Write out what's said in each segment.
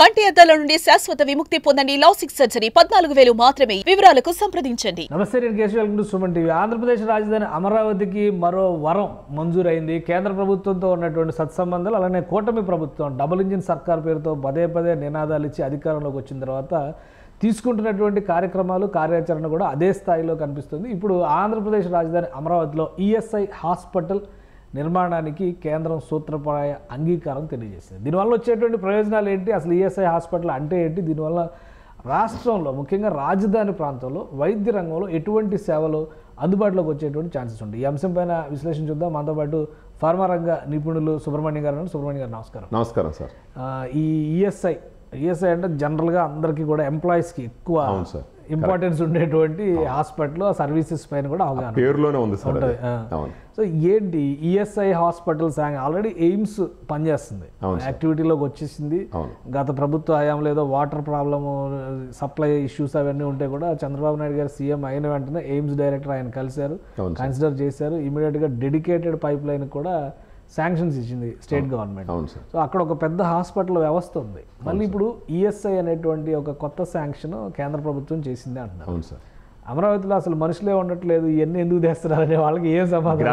కంటి అద్దాల నుండి శాశ్వత విముక్తి పొందండి. లాసిక్ సర్జరీ 14,000 మాత్రమే. వివరాలకు సంప్రదించండి. నమస్తే, నేను Keshav. Welcome to Suman TV. Andhra Pradesh రాజధాని అమరావతికి మరో వరం మంజూరైంది. కేంద్ర ప్రభుత్వంతో ఉన్నటువంటి సత్సంబంధాలు, అలానే కూటమి ప్రభుత్వం డబుల్ ఇంజిన్ సర్కార్ పేరుతో పదే పదే నినాదాలు ఇచ్చి అధికారంలోకి వచ్చిన తర్వాత తీసుకుంటున్నటువంటి కార్యక్రమాలు, కార్యాచరణ కూడా అదే స్థాయిలో కనిపిస్తుంది. ఇప్పుడు ఆంధ్రప్రదేశ్ రాజధాని అమరావతిలో ఈఎస్ఐ హాస్పిటల్ నిర్మాణానికి కేంద్రం సూత్రప్రాయ అంగీకారం తెలియజేసింది. దీనివల్ల వచ్చేటువంటి ప్రయోజనాలు ఏంటి, అసలు ఈఎస్ఐ హాస్పిటల్ అంటే ఏంటి, దీనివల్ల రాష్ట్రంలో ముఖ్యంగా రాజధాని ప్రాంతంలో వైద్య రంగంలో ఎటువంటి సేవలు అందుబాటులోకి వచ్చేటువంటి ఛాన్సెస్ ఉంటాయి. ఈ అంశం పైన విశ్లేషణ చూద్దాం. మనతో పాటు ఫార్మా రంగ నిపుణులు సుబ్రహ్మణ్యం గారు. సుబ్రహ్మణ్యం గారు నమస్కారం. నమస్కారం సార్. ఈ ఈఎస్ఐ అంటే జనరల్గా అందరికీ కూడా ఎంప్లాయీస్కి ఎక్కువ ఇంపార్టెన్స్ ఉండేటువంటి హాస్పిటల్, సర్వీసెస్ పైన కూడా అవగాహన పేరులోనే ఉంది సార్. సో ఏంటి ఈఎస్ఐ హాస్పిటల్ ఆల్రెడీ ఎయిమ్స్ పనిచేస్తుంది, యాక్టివిటీలోకి వచ్చేసింది. గత ప్రభుత్వ హయాంలో ఏదో వాటర్ ప్రాబ్లము, సప్లై ఇష్యూస్ అవన్నీ ఉంటే కూడా చంద్రబాబు నాయుడు గారు సీఎం అయిన వెంటనే ఎయిమ్స్ డైరెక్టర్ ఆయన కలిశారు, కన్సిడర్ చేశారు. ఇమీడియట్గా డెడికేటెడ్ పైప్ లైన్ కూడా శాంక్షన్స్ ఇచ్చింది స్టేట్ గవర్నమెంట్. సో అక్కడ ఒక పెద్ద హాస్పిటల్ వ్యవస్థ ఉంది. మళ్ళీ ఇప్పుడు ఈఎస్ఐ అనేటువంటి ఒక కొత్త శాంక్షన్ కేంద్ర ప్రభుత్వం చేసింది అంటున్నారు. అమరావతిలో అసలు మనుషులే ఉండట్లేదు, ఇవన్నీ ఎందుకు తెస్తున్నారు అనే వాళ్ళకి ఏం సమాధానం?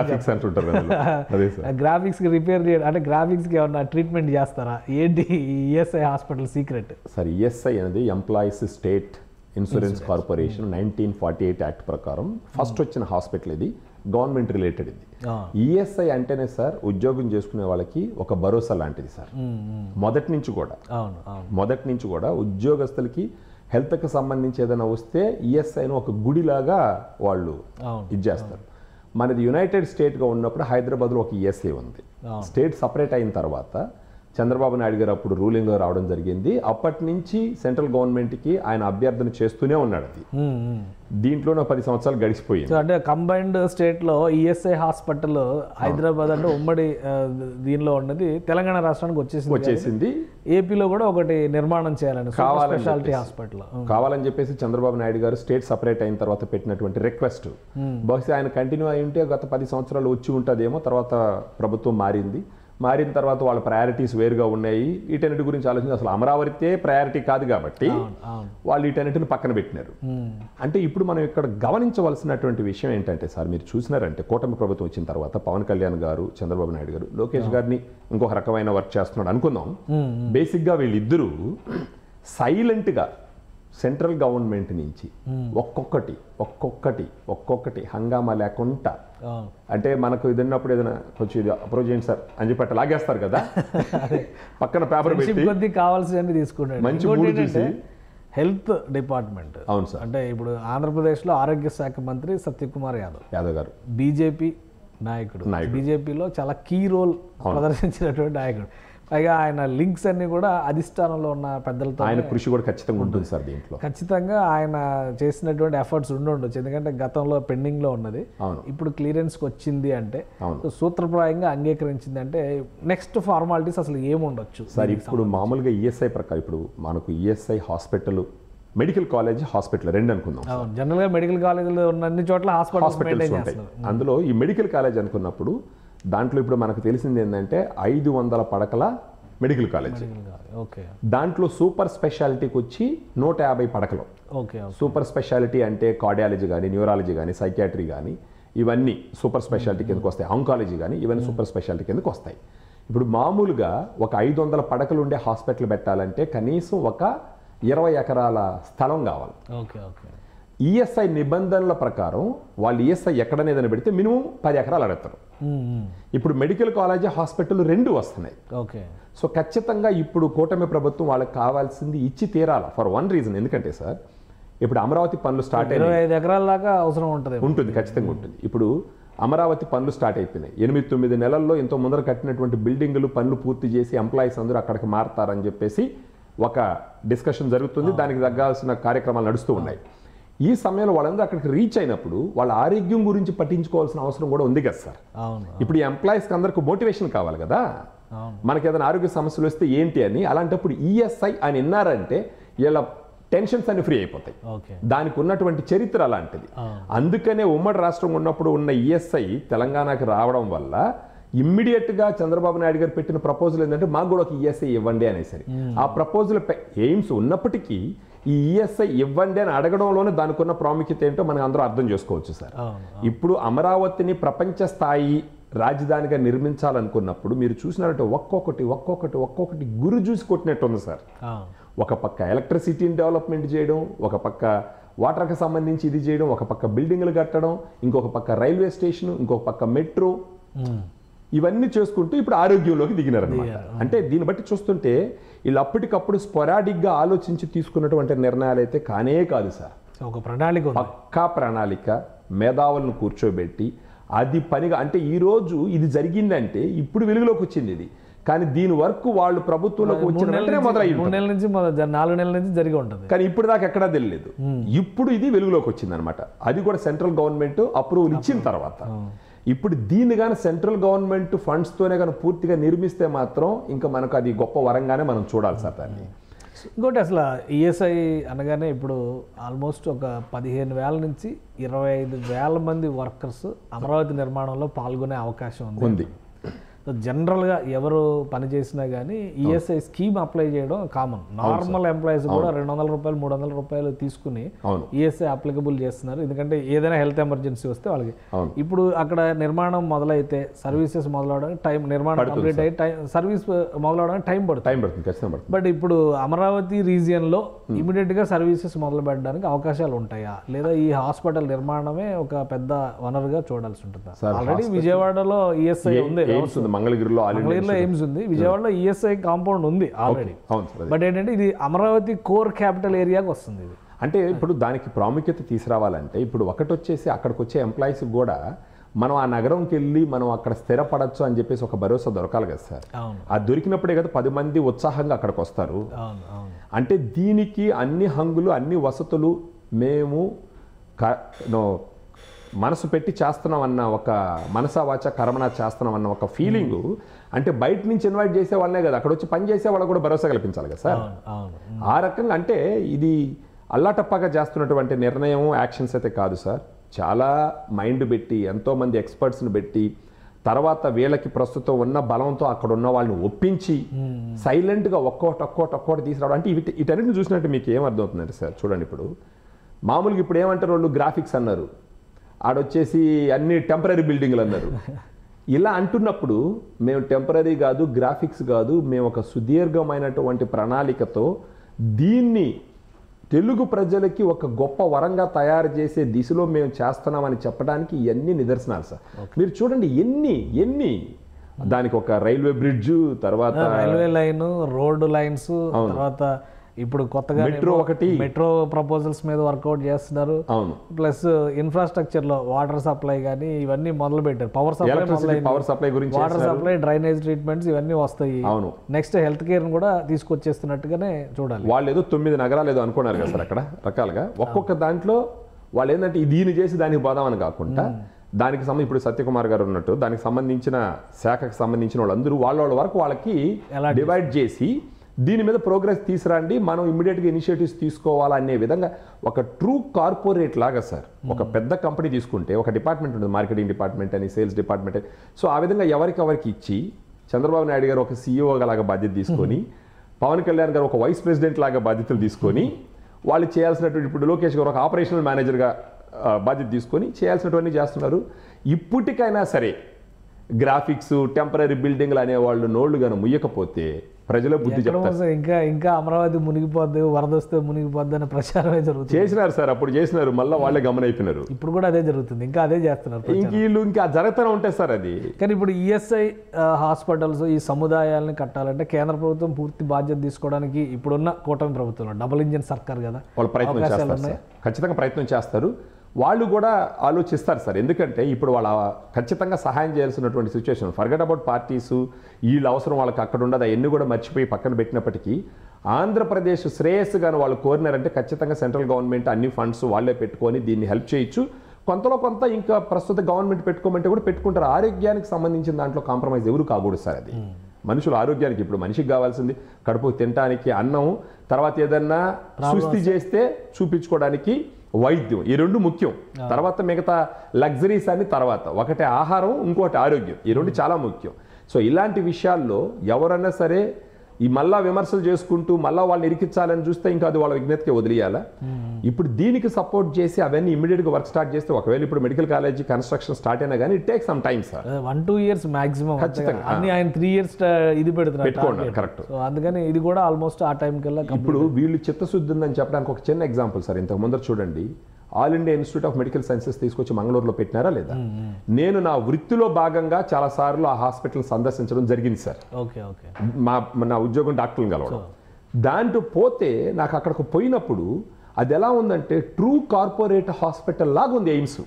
గ్రాఫిక్స్ రిపేర్ చేయడం అంటే గ్రాఫిక్స్కి ఏమన్నా ట్రీట్మెంట్ చేస్తారా ఏంటి ESI hospital secret? Sir, ESI అనేది employees state insurance corporation 1948 act ప్రకారం ఫస్ట్ వచ్చిన హాస్పిటల్. ఇది గవర్నమెంట్ రిలేటెడ్. ఇది ఈఎస్ఐ అంటేనే సార్ ఉద్యోగం చేసుకునే వాళ్ళకి ఒక భరోసా లాంటిది సార్. మొదటి నుంచి కూడా ఉద్యోగస్తులకి హెల్త్కి సంబంధించి ఏదైనా వస్తే ఈఎస్ఐను ఒక గుడిలాగా వాళ్ళు ఇచ్చేస్తారు. మనది యునైటెడ్ స్టేట్గా ఉన్నప్పుడు హైదరాబాద్లో ఒక ఈఎస్ఐ ఉంది. స్టేట్ సపరేట్ అయిన తర్వాత చంద్రబాబు నాయుడు గారు అప్పుడు రూలింగ్లో రావడం జరిగింది. అప్పటి నుంచి సెంట్రల్ గవర్నమెంట్కి ఆయన అభ్యర్థన చేస్తూనే ఉన్నాడు. అది దీంట్లోనే 10 సంవత్సరాలు గడిచిపోయింది. అంటే కంబైన్డ్ స్టేట్లో ఈఎస్ఐ హాస్పిటల్ హైదరాబాద్ అంటే ఉమ్మడి దీనిలో ఉన్నది తెలంగాణ రాష్ట్రానికి వచ్చేసింది. ఏపీలో కూడా ఒకటి నిర్మాణం చేయాలని స్పెషాలిటీ హాస్పిటల్ కావాలని చెప్పేసి చంద్రబాబు నాయుడు గారు స్టేట్ సపరేట్ అయిన తర్వాత పెట్టినటువంటి రిక్వెస్ట్. బహుశా ఆయన కంటిన్యూ అయి ఉంటే గత 10 సంవత్సరాలు వచ్చి ఉంటుందేమో. తర్వాత ప్రభుత్వం మారిన తర్వాత వాళ్ళ ప్రయారిటీస్ వేరుగా ఉన్నాయి. వీటన్నిటి గురించి ఆలోచించి అసలు అమరావతితే ప్రయారిటీ కాదు కాబట్టి వాళ్ళు వీటన్నిటిని పక్కన పెట్టినారు. అంటే ఇప్పుడు మనం ఇక్కడ గమనించవలసినటువంటి విషయం ఏంటంటే సార్, మీరు చూసినారంటే కూటమి ప్రభుత్వం వచ్చిన తర్వాత పవన్ కళ్యాణ్ గారు, చంద్రబాబు నాయుడు గారు, లోకేష్ గారిని ఇంకొక రకమైన వర్క్ చేస్తున్నాడు అనుకుందాం. బేసిక్గా వీళ్ళిద్దరూ సైలెంట్గా సెంట్రల్ గవర్నమెంట్ నుంచి ఒక్కొక్కటి హంగామా లేకుండా, అంటే మనకు ఇది ఉన్నప్పుడు ఏదైనా కొంచెం ఇది అప్రోచ్ చేయండి సార్ అని చెప్పి లాగేస్తారు కదా, పక్కన పేపర్ పెట్టి కావాల్సినవి తీసుకుంటారు. మంచి మూడు చూసి హెల్త్ డిపార్ట్మెంట్. అవును సార్. అంటే ఇప్పుడు ఆంధ్రప్రదేశ్లో ఆరోగ్య శాఖ మంత్రి సత్యకుమార్ యాదవ్ గారు బీజేపీ నాయకుడు, బీజేపీలో చాలా కీ రోల్ ప్రదర్శించినటువంటి నాయకుడు. పైగా ఆయన లింక్స్ అన్ని కూడా అధిష్టానంలో ఉన్న పెద్దలతో, ఆయన కృషి కూడా ఖచ్చితంగా ఉంటుంది సార్. దీంట్లో ఖచ్చితంగా ఆయన చేసినటువంటి ఎఫర్ట్స్ ఉండొచ్చు. ఎందుకంటే గతంలో పెండింగ్లో ఉన్నది ఇప్పుడు క్లియరెన్స్కి వచ్చింది అంటే, సూత్రప్రాయంగా అంగీకరించింది అంటే నెక్స్ట్ ఫార్మాలిటీస్ అసలు ఏముండొచ్చు సార్? ఇప్పుడు మామూలుగా ఈఎస్ఐ ప్రకారం ఇప్పుడు మనకు ESI hospital, medical college, hospital రెండు అనుకుందాం. జనరల్గా మెడికల్ కాలేజీలో ఉన్న అన్ని చోట్ల హాస్పిటల్స్ ఉంటాయి. అందులో ఈ మెడికల్ కాలేజ్ అనుకున్నప్పుడు దాంట్లో ఇప్పుడు మనకు తెలిసింది ఏంటంటే 500 పడకల మెడికల్ కాలేజ్. దాంట్లో సూపర్ స్పెషాలిటీకి వచ్చి 150 పడకలు. సూపర్ స్పెషాలిటీ అంటే కార్డియాలజీ కానీ, న్యూరాలజీ కానీ, సైకియాట్రీ కానీ, ఇవన్నీ సూపర్ స్పెషాలిటీ కిందకు వస్తాయి. ఆంకాలజీ కానీ ఇవన్నీ సూపర్ స్పెషాలిటీ కిందకు వస్తాయి. ఇప్పుడు మామూలుగా ఒక 500 పడకలు ఉండే హాస్పిటల్ పెట్టాలంటే కనీసం ఒక 20 ఎకరాల స్థలం కావాలి. ఈఎస్ఐ నిబంధనల ప్రకారం వాళ్ళు ఈఎస్ఐ ఎక్కడనేదని పెడితే మినిమం 10 ఎకరాలు అడుగుతారు. ఇప్పుడు మెడికల్ కాలేజ్, హాస్పిటల్ రెండు వస్తున్నాయి. సో ఖచ్చితంగా ఇప్పుడు కూటమి ప్రభుత్వం వాళ్ళకి కావాల్సింది ఇచ్చి తీరాల ఫర్ వన్ రీజన్. ఎందుకంటే సార్, ఇప్పుడు అమరావతి పనులు స్టార్ట్ అయ్యాయి. 25 ఎకరాల దాకా అవసరం ఉంటుంది, ఖచ్చితంగా ఉంటుంది. ఇప్పుడు అమరావతి పనులు స్టార్ట్ అయిపోయినాయి. 8-9 నెలల్లో ఎంతో ముందర కట్టినటువంటి బిల్డింగులు పనులు పూర్తి చేసి ఎంప్లాయీస్ అందరూ అక్కడికి మారతారని చెప్పేసి ఒక డిస్కషన్ జరుగుతుంది. దానికి తగ్గాల్సిన కార్యక్రమాలు నడుస్తూ ఉన్నాయి. ఈ సమయంలో వాళ్ళందరూ అక్కడికి రీచ్ అయినప్పుడు వాళ్ళ ఆరోగ్యం గురించి పట్టించుకోవాల్సిన అవసరం కూడా ఉంది కదా సార్. ఇప్పుడు ఈ ఎంప్లాయీస్కి అందరికీ మోటివేషన్ కావాలి కదా, మనకి ఏదైనా ఆరోగ్య సమస్యలు వస్తే ఏంటి అని. అలాంటప్పుడు ఈఎస్ఐ అని విన్నారంటే ఇలా టెన్షన్స్ అన్ని ఫ్రీ అయిపోతాయి. దానికి ఉన్నటువంటి చరిత్ర అలాంటిది. అందుకనే ఉమ్మడి రాష్ట్రం ఉన్నప్పుడు ఉన్న ఈఎస్ఐ తెలంగాణకి రావడం వల్ల ఇమ్మీడియట్గా చంద్రబాబు నాయుడు గారు పెట్టిన ప్రపోజల్ ఏంటంటే మాకు కూడా ఒక ఈఎస్ఐ ఇవ్వండి అనేసరి. ఆ ప్రపోజల్ ఎయిమ్స్ ఉన్నప్పటికీ ఈ ఈఎస్ఐ ఇవ్వండి అని అడగడంలోనే దానికి ఉన్న ప్రాముఖ్యత ఏంటో మనం అందరూ అర్థం చేసుకోవచ్చు సార్. ఇప్పుడు అమరావతిని ప్రపంచ స్థాయి రాజధానిగా నిర్మించాలనుకున్నప్పుడు మీరు చూసినారంటే ఒక్కొక్కటి గురి చూసి కొట్టినట్టు ఉంది సార్. ఒక పక్క ఎలక్ట్రిసిటీని డెవలప్మెంట్ చేయడం, ఒక పక్క వాటర్కి సంబంధించి ఇది చేయడం, ఒక పక్క బిల్డింగ్లు కట్టడం, ఇంకొక పక్క రైల్వే స్టేషన్, ఇంకొక పక్క మెట్రో, ఇవన్నీ చేసుకుంటూ ఇప్పుడు ఆరోగ్యంలోకి దిగినారనమాట. అంటే దీన్ని బట్టి చూస్తుంటే వీళ్ళు అప్పటికప్పుడు స్పొరాడిక్గా ఆలోచించి తీసుకున్నటువంటి నిర్ణయాలు అయితే కానే కాదు సార్. ఒక ప్రణాళిక, పక్కా ప్రణాళిక, మేధావులను కూర్చోబెట్టి అది పనిగా, అంటే ఈరోజు ఇది జరిగిందంటే ఇప్పుడు వెలుగులోకి వచ్చింది ఇది, కానీ దీని వరకు వాళ్ళు ప్రభుత్వంలోకి వచ్చిన వెంటనే మొదలయ్యి 4 నెలల నుంచి జరిగి ఉంటుంది, కానీ ఇప్పుడు దాకా ఎక్కడా తెలియలేదు. ఇప్పుడు ఇది వెలుగులోకి వచ్చింది అనమాట. అది కూడా సెంట్రల్ గవర్నమెంట్ అప్రూవల్ ఇచ్చిన తర్వాత. ఇప్పుడు దీన్ని కానీ సెంట్రల్ గవర్నమెంట్ ఫండ్స్తోనే కానీ పూర్తిగా నిర్మిస్తే మాత్రం ఇంకా మనకు అది గొప్ప వరంగానే మనం చూడాలి సార్ దాన్ని. ఇంకోటి అసలు ఈఎస్ఐ అనగానే ఇప్పుడు ఆల్మోస్ట్ ఒక 15,000 నుంచి 25,000 మంది వర్కర్స్ అమరావతి నిర్మాణంలో పాల్గొనే అవకాశం ఉంది. జనరల్గా ఎవరు పని చేసినా కానీ ఈఎస్ఐ స్కీమ్ అప్లై చేయడం కామన్. నార్మల్ ఎంప్లాయీస్ కూడా 200 రూపాయలు 300 రూపాయలు తీసుకుని ఈఎస్ఐ అప్లికబుల్ చేస్తున్నారు, ఎందుకంటే ఏదైనా హెల్త్ ఎమర్జెన్సీ వస్తే వాళ్ళకి. ఇప్పుడు అక్కడ నిర్మాణం మొదలైతే సర్వీసెస్ మొదలవడానికి టైం, నిర్మాణం కంప్లీట్ అయ్యి సర్వీస్ మొదలవడానికి టైం పడుతుంది. బట్ ఇప్పుడు అమరావతి రీజియన్లో ఇమీడియట్గా సర్వీసెస్ మొదలు పెట్టడానికి అవకాశాలు ఉంటాయా, లేదా ఈ హాస్పిటల్ నిర్మాణమే ఒక పెద్ద వనరుగా చూడాల్సి ఉంటుందా? ఆల్రెడీ విజయవాడలో ఈఎస్ఐ ఉంది, మంగళగిరిలో ఎయిమ్స్ ఉంది, విజయవాడలో ఈఎస్ఐ కాంపౌండ్ ఉంది ఆల్రెడీ. బట్ ఏంటంటే ఇది అమరావతి కోర్ క్యాపిటల్ ఏరియాకి వస్తుంది. ఇది అంటే ఇప్పుడు దానికి ప్రాముఖ్యత తీసుకురావాలంటే ఇప్పుడు ఒకటి వచ్చేసి అక్కడికి వచ్చే ఎంప్లాయీస్ కూడా మనం ఆ నగరంకి వెళ్ళి మనం అక్కడ స్థిరపడచ్చు అని చెప్పేసి ఒక భరోసా దొరకాలి కదా సార్. అది దొరికినప్పుడే కదా 10 మంది ఉత్సాహంగా అక్కడికి వస్తారు. అంటే దీనికి అన్ని హంగులు, అన్ని వసతులు మేము మనసు పెట్టి చేస్తున్నామన్న ఒక మనసా వాచ కర్మణ చేస్తున్నామన్న ఒక ఫీలింగు, అంటే బయట నుంచి ఇన్వైట్ చేసే వాళ్ళనే కదా అక్కడ వచ్చి పని చేసే వాళ్ళకు కూడా భరోసా కల్పించాలి కదా సార్. ఆ రకంగా అంటే ఇది అల్లాటప్పగా చేస్తున్నటువంటి నిర్ణయం, యాక్షన్స్ అయితే కాదు సార్. చాలా మైండ్ పెట్టి, ఎంతోమంది ఎక్స్పర్ట్స్ని పెట్టి, తర్వాత వీళ్ళకి ప్రస్తుతం ఉన్న బలంతో అక్కడ ఉన్న వాళ్ళని ఒప్పించి సైలెంట్గా ఒక్కోటి తీసుకురావడం. అంటే వీటన్నిటిని చూసినట్టు మీకు ఏమర్థమవుతుందంటే సార్, చూడండి ఇప్పుడు మామూలుగా ఇప్పుడు ఏమంటారు వాళ్ళు, గ్రాఫిక్స్ అన్నారు, ఆడొచ్చేసి అన్ని టెంపరీ బిల్డింగ్లు అన్నారు. ఇలా అంటున్నప్పుడు మేము టెంపరీ కాదు, గ్రాఫిక్స్ కాదు, మేము ఒక సుదీర్ఘమైనటువంటి ప్రణాళికతో దీన్ని తెలుగు ప్రజలకి ఒక గొప్ప వరంగా తయారు చేసే దిశలో మేము చేస్తున్నామని చెప్పడానికి ఇవన్నీ నిదర్శనాలు సార్. మీరు చూడండి ఎన్ని దానికి ఒక రైల్వే బ్రిడ్జ్, తర్వాత రైల్వే లైన్, రోడ్డు లైన్స్, తర్వాత ఇప్పుడు కొత్తగా మెట్రో ప్రపోజల్స్ మీద వర్కౌట్ చేస్తున్నారు. ప్లస్ ఇన్ఫ్రాస్ట్రక్చర్ లో వాటర్ సప్లై కానీ ఇవన్నీ మొదలు పెట్టారు. పవర్ సప్లై గురించి, వాటర్ సప్లై, డ్రైనేజ్ ట్రీట్మెంట్స్ ఇవన్నీ వస్తాయి. నెక్స్ట్ హెల్త్ కేర్ కూడా తీసుకొచ్చేస్తున్నట్టుగానే చూడాలి. వాళ్ళు ఏదో 9 నగరాలు ఏదో అనుకున్నారు కదా సార్ అక్కడ రకాలుగా. ఒక్కొక్క దాంట్లో వాళ్ళు ఏంటంటే దీన్ని చేసి దానికి పోదామని కాకుండా దానికి సంబంధించి ఇప్పుడు సత్యకుమార్ గారు ఉన్నట్టు దానికి సంబంధించిన శాఖకు సంబంధించిన వాళ్ళందరూ వాళ్ళ వరకు వాళ్ళకి డివైడ్ చేసి దీని మీద ప్రోగ్రెస్ తీసుకురండి, మనం ఇమ్మీడియట్గా ఇనిషియేటివ్స్ తీసుకోవాలనే విధంగా ఒక ట్రూ కార్పొరేట్ లాగా సార్. ఒక పెద్ద కంపెనీ తీసుకుంటే ఒక డిపార్ట్మెంట్ ఉంటుంది, మార్కెటింగ్ డిపార్ట్మెంట్ అని, సేల్స్ డిపార్ట్మెంట్ అని. సో ఆ విధంగా ఎవరికి ఇచ్చి చంద్రబాబు నాయుడు గారు ఒక CEO లాగా బాధ్యత తీసుకొని, పవన్ కళ్యాణ్ గారు ఒక వైస్ ప్రెసిడెంట్ లాగా బాధ్యతలు తీసుకొని, వాళ్ళు చేయాల్సినటువంటి ఇప్పుడు లోకేష్ గారు ఒక ఆపరేషనల్ మేనేజర్గా బాధ్యత తీసుకొని చేయాల్సినటువంటి చేస్తున్నారు. ఇప్పటికైనా సరే గ్రాఫిక్స్, టెంపరీ బిల్డింగ్లు అనేవాళ్ళు నోళ్లు కానీ ముయ్యకపోతే ప్రజల బుద్ధి చెప్తారు. ఇంకా అమరావతి మునిగిపోద్ది, వరద వస్తే మునిగిపోద్ది అనే ప్రచారమే జరుగుతుంది. చేసినారు సార్, అప్పుడు చేసినారు, మళ్ళీ వాళ్ళే గమనైపోయినారు. ఇప్పుడు కూడా అదే జరుగుతుంది, ఇంకా అదే చేస్తున్నారు. వీళ్ళు ఇంకా జరుగుతూనే ఉంటాయి సార్ అది. కానీ ఇప్పుడు ఈఎస్ఐ హాస్పిటల్స్, ఈ సముదాయాలని కట్టాలంటే కేంద్ర ప్రభుత్వం పూర్తి బాధ్యత తీసుకోవడానికి ఇప్పుడున్న కూటమి ప్రభుత్వంలో డబుల్ ఇంజిన్ సర్కార్ కదా, వాళ్ళు ప్రయత్నం చేస్తారు, ఖచ్చితంగా ప్రయత్నం చేస్తారు. వాళ్ళు కూడా ఆలోచిస్తారు సార్. ఎందుకంటే ఇప్పుడు వాళ్ళ ఖచ్చితంగా సహాయం చేయాల్సినటువంటి సిచ్యువేషన్. ఫర్గెట్ అబౌట్ పార్టీసు, వీళ్ళ అవసరం వాళ్ళకి అక్కడ ఉండదు, అవన్నీ కూడా మర్చిపోయి పక్కన పెట్టినప్పటికీ ఆంధ్రప్రదేశ్ శ్రేయస్సుగాను వాళ్ళు కోరినారంటే ఖచ్చితంగా సెంట్రల్ గవర్నమెంట్ అన్ని ఫండ్స్ వాళ్ళే పెట్టుకొని దీన్ని హెల్ప్ చేయొచ్చు. కొంతలో కొంత ఇంకా ప్రస్తుత గవర్నమెంట్ పెట్టుకోమంటే కూడా పెట్టుకుంటారు. ఆరోగ్యానికి సంబంధించిన దాంట్లో కాంప్రమైజ్ ఎవరు కాకూడదు సార్. అది మనుషుల ఆరోగ్యానికి, ఇప్పుడు మనిషికి కావాల్సింది కడుపు తినడానికి అన్నం, తర్వాత ఏదన్నా సుస్థి చేస్తే చూపించుకోవడానికి వైద్యం, ఈ రెండు ముఖ్యం. తర్వాత మిగతా లగ్జరీస్ అన్ని తర్వాత. ఒకటి ఆహారం, ఇంకోటి ఆరోగ్యం. ఈ రెండు చాలా ముఖ్యం. సో ఇలాంటి విషయాల్లో ఎవరన్నా సరే ఈ మళ్ళా విమర్శలు చేసుకుంటూ మళ్ళా వాళ్ళని ఇరికించాలని చూస్తే ఇంకా అది వాళ్ళ విజ్ఞతకి వదిలేయాలా. ఇప్పుడు దీనికి సపోర్ట్ చేసి అవన్నీ ఇమీడియట్గా వర్క్ స్టార్ట్ చేస్తే, ఒకవేళ ఇప్పుడు మెడికల్ కాలేజీ కన్స్ట్రక్షన్ స్టార్ట్ అయినా కానీ it take some time sir. 1-2 years maximum. ఖచ్చితంగా. అన్ని ఆయన 3 years ఇది పెట్టుకోండి. కరెక్ట్. సో అందుకని ఇది కూడా ఆల్మోస్ట్ ఆ టైం కల్లా. ఇప్పుడు వీళ్ళు చిత్తశుద్ధి ఉందని చెప్పడానికి ఒక చిన్న ఎగ్జాంపుల్ సార్. ఇంతకు ముందర చూడండి, all India institute of medical sciences తీసుకొచ్చి మంగళూరులో పెట్టినారా లేదా? నేను నా వృత్తిలో భాగంగా చాలా సార్లు ఆ హాస్పిటల్ సందర్శించడం జరిగింది సార్. నా ఉద్యోగం డాక్టర్ని కలవడం. దాంట్లో పోతే నాకు అక్కడికి పోయినప్పుడు అది ఎలా ఉందంటే ట్రూ కార్పొరేట్ హాస్పిటల్ లాగా ఉంది ఎయిమ్స్.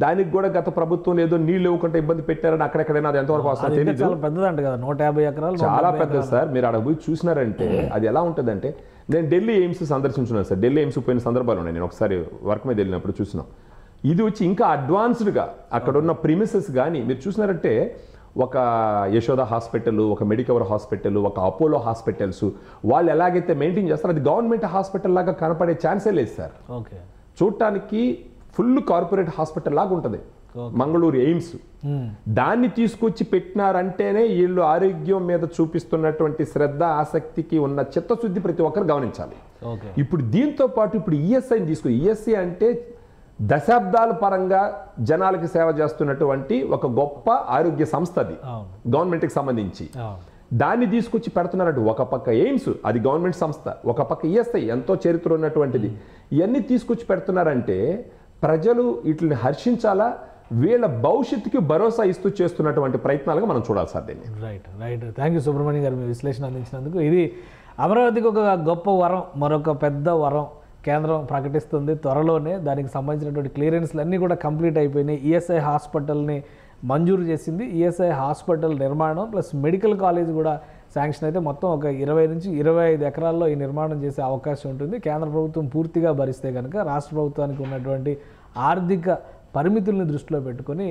దానికి కూడా గత ప్రభుత్వం ఏదో నీళ్ళు ఇవ్వకుండా ఇబ్బంది పెట్టారని అక్కడెక్కడైనా అది ఎంతవరకు వస్తుందో తెలియదు. కదా 150 ఎకరాలు, చాలా పెద్దది సార్. మీరు అక్కడ పోయి చూసినారంటే అది ఎలా ఉంటుందంటే, నేను ఢిల్లీ ఎయిమ్స్ సందర్శించున్నాను సార్. ఢిల్లీ ఎయిమ్స్ పోయిన సందర్భాలు ఉన్నాయి. నేను ఒకసారి వర్క్ మీద వెళ్ళినప్పుడు చూసినాం. ఇది వచ్చి ఇంకా అడ్వాన్స్డ్గా అక్కడ ఉన్న ప్రిమిసెస్ కానీ మీరు చూసినారంటే, ఒక యశోద హాస్పిటల్, ఒక మెడికవర్ హాస్పిటల్, ఒక అపోలో హాస్పిటల్స్ వాళ్ళు ఎలాగైతే మెయింటైన్ చేస్తారో అది గవర్నమెంట్ హాస్పిటల్ లాగా కనపడే ఛాన్సే లేదు సార్. చూడటానికి ఫుల్ కార్పొరేట్ హాస్పిటల్ లాగా ఉంటుంది మంగళూరు ఎయిమ్స్. దాన్ని తీసుకొచ్చి పెట్టినారంటేనే వీళ్ళు ఆరోగ్యం మీద చూపిస్తున్నటువంటి శ్రద్ధ, ఆసక్తికి ఉన్న చిత్తశుద్ధి ప్రతి ఒక్కరు గమనించాలి. ఇప్పుడు దీంతో పాటు ఇప్పుడు ఈఎస్ఐని తీసుకుని, ఈఎస్ఐ అంటే దశాబ్దాల పరంగా జనాలకి సేవ చేస్తున్నటువంటి ఒక గొప్ప ఆరోగ్య సంస్థ. అది గవర్నమెంట్కి సంబంధించి. దాన్ని తీసుకొచ్చి పెడుతున్నారంటే, ఒక పక్క ఎయిమ్స్ అది గవర్నమెంట్ సంస్థ, ఒక పక్క ఈఎస్ఐ ఎంతో చరిత్ర ఉన్నటువంటిది. ఇవన్నీ తీసుకొచ్చి పెడుతున్నారంటే ప్రజలు వీటిని హర్షించాలా, వీళ్ళ భవిష్యత్తుకి భరోసా ఇస్తూ చేస్తున్నటువంటి ప్రయత్నాలుగా మనం చూడాలి సార్ దీన్ని. రైట్. థ్యాంక్ యూ సుబ్రహ్మణ్యం గారు, మీ విశ్లేషణ అందించినందుకు. ఇది అమరావతికి ఒక గొప్ప వరం, మరొక పెద్ద వరం కేంద్రం ప్రకటిస్తుంది త్వరలోనే. దానికి సంబంధించినటువంటి క్లియరెన్స్లు అన్నీ కూడా కంప్లీట్ అయిపోయినాయి. ఈఎస్ఐ హాస్పిటల్ని మంజూరు చేసింది. ఈఎస్ఐ హాస్పిటల్ నిర్మాణం ప్లస్ మెడికల్ కాలేజ్ కూడా శాంక్షన్ అయితే మొత్తం ఒక 20 నుంచి 25 ఎకరాల్లో ఈ నిర్మాణం చేసే అవకాశం ఉంటుంది. కేంద్ర ప్రభుత్వం పూర్తిగా భరిస్తే కనుక రాష్ట్ర ప్రభుత్వానికి ఉన్నటువంటి ఆర్థిక పరిమితుల్ని దృష్టిలో పెట్టుకొని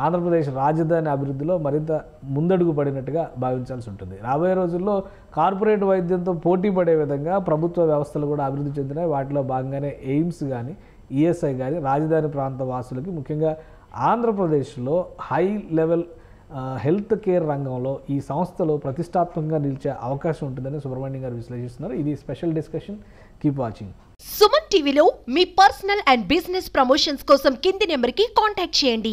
ఆంధ్రప్రదేశ్ రాజధాని అభివృద్ధిలో మరింత ముందడుగు పడినట్టుగా భావించాల్సి ఉంటుంది. రాబోయే రోజుల్లో కార్పొరేట్ వైద్యంతో పోటీ పడే విధంగా ప్రభుత్వ వ్యవస్థలు కూడా అభివృద్ధి చెందినాయి. వాటిలో భాగంగానే ఎయిమ్స్ కానీ, ఈఎస్ఐ కానీ రాజధాని ప్రాంత వాసులకి, ముఖ్యంగా ఆంధ్రప్రదేశ్లో హై లెవెల్ హెల్త్ కేర్ రంగంలో ఈ సంస్థలు ప్రతిష్టాత్మకంగా నిలిచే అవకాశం ఉంటుందని సుబ్రహ్మణ్యం గారు విశ్లేషిస్తున్నారు. ఇది special discussion. Keep watching. Suman టీవీలో మీ పర్సనల్ అండ్ బిజినెస్ ప్రమోషన్స్ కోసం కింది నెంబర్కి కాంటాక్ట్ చేయండి.